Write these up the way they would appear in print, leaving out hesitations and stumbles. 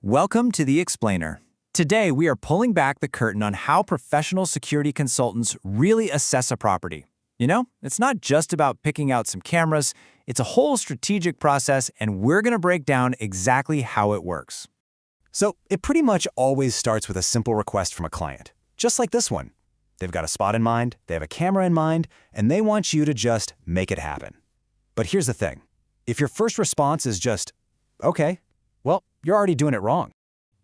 Welcome to The Explainer. Today, we are pulling back the curtain on how professional security consultants really assess a property. You know, it's not just about picking out some cameras, it's a whole strategic process, and we're going to break down exactly how it works. So it pretty much always starts with a simple request from a client, just like this one. They've got a spot in mind, they have a camera in mind, and they want you to just make it happen. But here's the thing. If your first response is just, okay, well, you're already doing it wrong.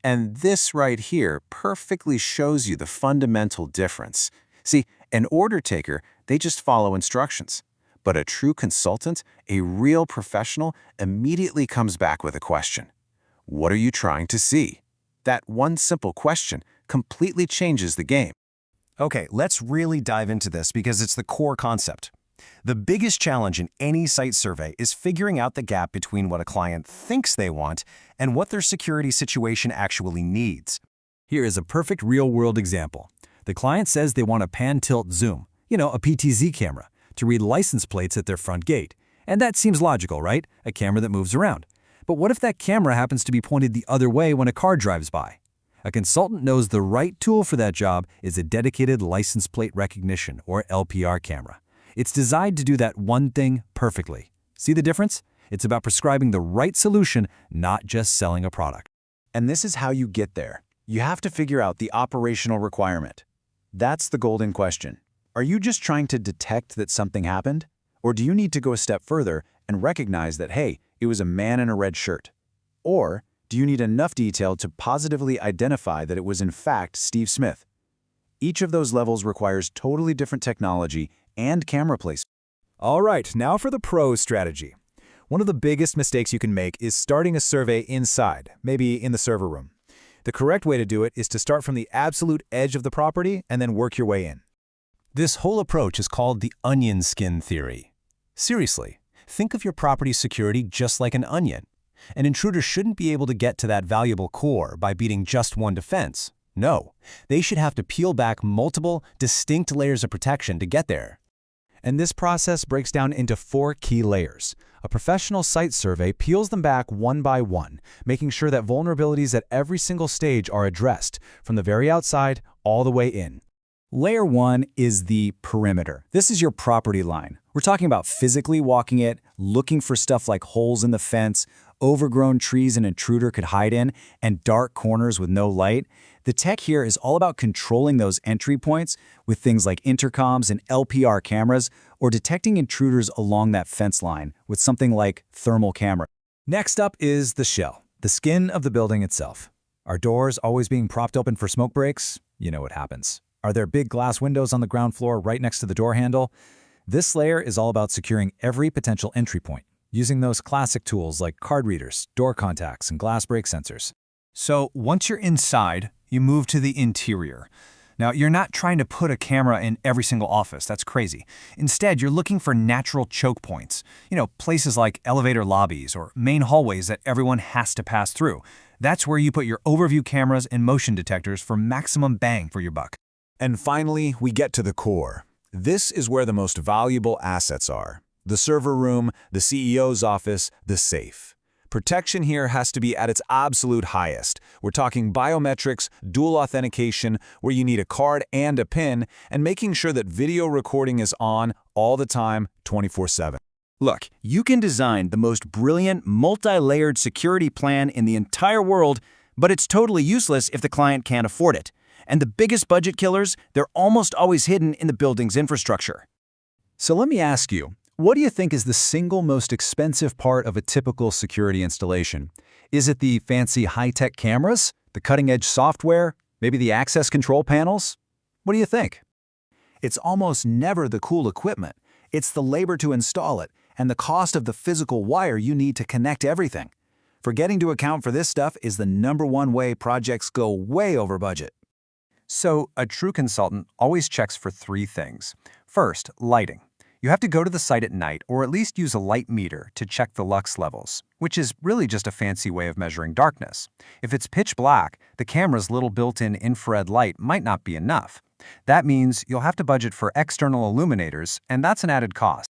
And this right here perfectly shows you the fundamental difference. See, an order taker, they just follow instructions. But a true consultant, a real professional, immediately comes back with a question. What are you trying to see? That one simple question completely changes the game. Okay, let's really dive into this because it's the core concept. The biggest challenge in any site survey is figuring out the gap between what a client thinks they want and what their security situation actually needs. Here is a perfect real-world example. The client says they want a pan-tilt zoom, a PTZ camera, to read license plates at their front gate. And that seems logical, right? A camera that moves around. But what if that camera happens to be pointed the other way when a car drives by? A consultant knows the right tool for that job is a dedicated license plate recognition, or LPR camera. It's designed to do that one thing perfectly. See the difference? It's about prescribing the right solution, not just selling a product. And this is how you get there. You have to figure out the operational requirement. That's the golden question. Are you just trying to detect that something happened? Or do you need to go a step further and recognize that, hey, it was a man in a red shirt? Or do you need enough detail to positively identify that it was in fact Steve Smith? Each of those levels requires totally different technology and camera placement. All right, now for the pros strategy. One of the biggest mistakes you can make is starting a survey inside, maybe in the server room. The correct way to do it is to start from the absolute edge of the property and then work your way in. This whole approach is called the onion skin theory. Seriously, think of your property security just like an onion. An intruder shouldn't be able to get to that valuable core by beating just one defense. No, they should have to peel back multiple, distinct layers of protection to get there. And this process breaks down into 4 key layers. A professional site survey peels them back one by one, making sure that vulnerabilities at every single stage are addressed, from the very outside all the way in. Layer 1 is the perimeter. This is your property line. We're talking about physically walking it, looking for stuff like holes in the fence, overgrown trees an intruder could hide in, and dark corners with no light. The tech here is all about controlling those entry points with things like intercoms and LPR cameras, or detecting intruders along that fence line with something like thermal camera. Next up is the shell, the skin of the building itself. Are doors always being propped open for smoke breaks? You know what happens. Are there big glass windows on the ground floor right next to the door handle? This layer is all about securing every potential entry point, using those classic tools like card readers, door contacts, and glass break sensors. So once you're inside, you move to the interior. Now, you're not trying to put a camera in every single office. That's crazy. Instead, you're looking for natural choke points. Places like elevator lobbies or main hallways that everyone has to pass through. That's where you put your overview cameras and motion detectors for maximum bang for your buck. And finally, we get to the core. This is where the most valuable assets are. The server room, the CEO's office, the safe. Protection here has to be at its absolute highest. We're talking biometrics, dual authentication, where you need a card and a PIN, and making sure that video recording is on all the time, 24/7. Look, you can design the most brilliant, multi-layered security plan in the entire world, but it's totally useless if the client can't afford it. And the biggest budget killers, they're almost always hidden in the building's infrastructure. So let me ask you, what do you think is the single most expensive part of a typical security installation? Is it the fancy high-tech cameras, the cutting-edge software, maybe the access control panels? What do you think? It's almost never the cool equipment. It's the labor to install it and the cost of the physical wire you need to connect everything. Forgetting to account for this stuff is the #1 way projects go way over budget. So a true consultant always checks for 3 things. First, lighting. You have to go to the site at night or at least use a light meter to check the lux levels, which is really just a fancy way of measuring darkness. If it's pitch black, the camera's little built-in infrared light might not be enough. That means you'll have to budget for external illuminators, and that's an added cost.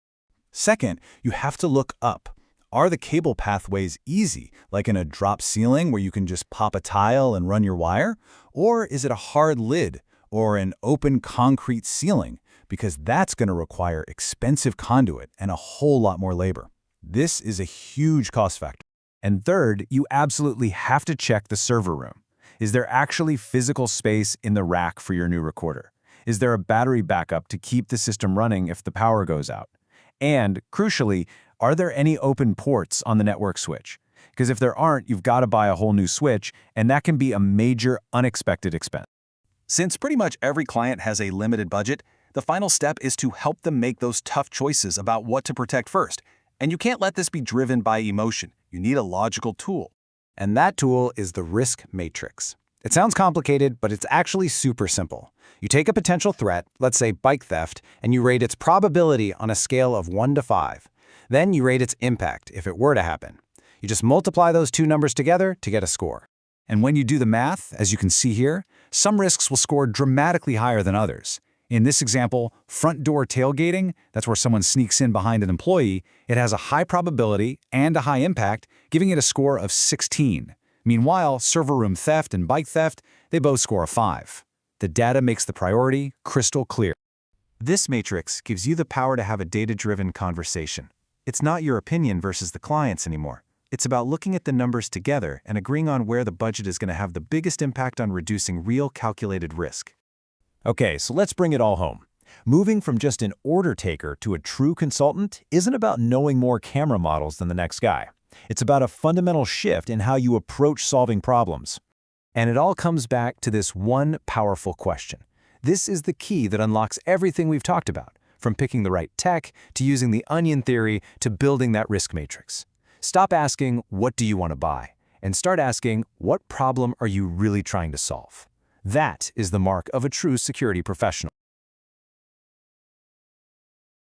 Second, you have to look up. Are the cable pathways easy, like in a drop ceiling where you can just pop a tile and run your wire? Or is it a hard lid or an open concrete ceiling? Because that's going to require expensive conduit and a whole lot more labor. This is a huge cost factor. And third, you absolutely have to check the server room. Is there actually physical space in the rack for your new recorder? Is there a battery backup to keep the system running if the power goes out? And, crucially, are there any open ports on the network switch? Because if there aren't, you've got to buy a whole new switch, and that can be a major unexpected expense. Since pretty much every client has a limited budget, the final step is to help them make those tough choices about what to protect first. And you can't let this be driven by emotion. You need a logical tool. And that tool is the risk matrix. It sounds complicated, but it's actually super simple. You take a potential threat, let's say bike theft, and you rate its probability on a scale of 1 to 5. Then you rate its impact if it were to happen. You just multiply those two numbers together to get a score. And when you do the math, as you can see here, some risks will score dramatically higher than others. In this example, front door tailgating, that's where someone sneaks in behind an employee, it has a high probability and a high impact, giving it a score of 16. Meanwhile, server room theft and bike theft, they both score a 5. The data makes the priority crystal clear. This matrix gives you the power to have a data-driven conversation. It's not your opinion versus the client's anymore. It's about looking at the numbers together and agreeing on where the budget is going to have the biggest impact on reducing real calculated risk. Okay, so let's bring it all home. Moving from just an order taker to a true consultant isn't about knowing more camera models than the next guy. It's about a fundamental shift in how you approach solving problems. And it all comes back to this one powerful question. This is the key that unlocks everything we've talked about, from picking the right tech to using the onion theory to building that risk matrix. Stop asking, what do you want to buy? And start asking, what problem are you really trying to solve? That is the mark of a true security professional.